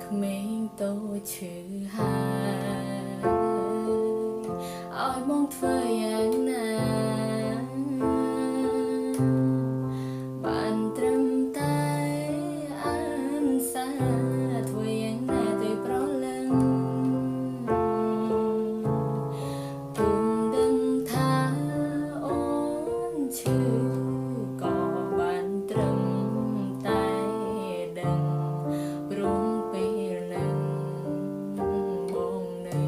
ក្មេងតូចឈឺហើយឲ្យបងធ្វើយ៉ាងណាបានត្រឹមតែអានសាធ្វើយ៉ាងណាទៅប្រលឹងពុំដឹងថាអូនឈឺក៏បានត្រឹមតែដឹងព្រមពេលនឹងបងនៅ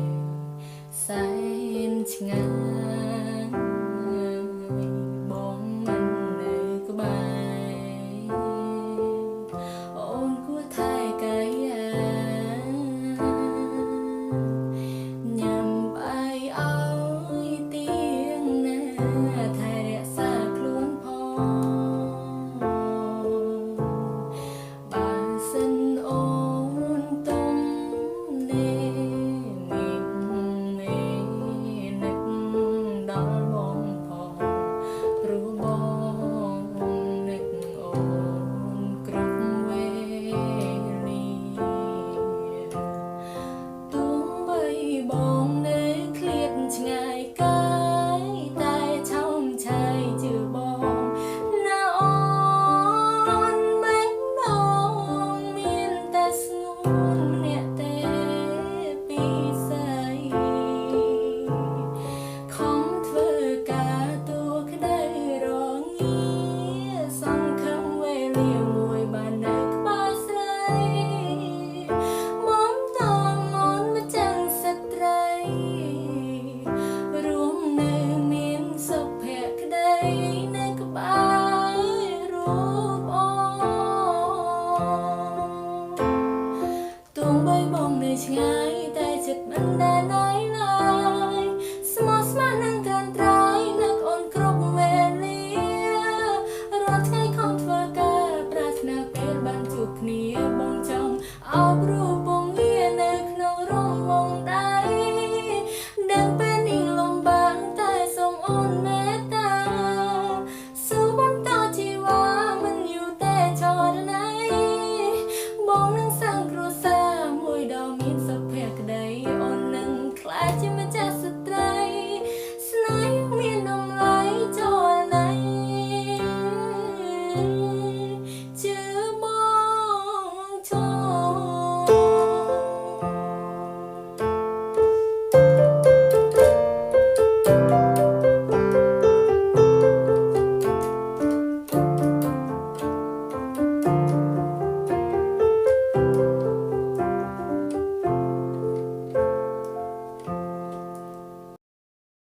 សែនឆ្ងាយបងមិននៅក្បែរអូនគួរថែកាយញ៉ាំបាយឲ្យទៀងណាថែរក្សាខ្លួនផងបើសិនអូនទុំនេមេនឹកដល់បងផងព្រោះបងនឹកអូនគ្រប់វេលាទោះបីបងនៅឃ្លាតឆ្ងាយកាយតែឆោមឆាយជឿបងណាអូនបែងអូនមានតែស្ងួនម្នាក់ទេពីស្អីខំធ្វើការតួក្តីរងាសង្ឃឹមវេលា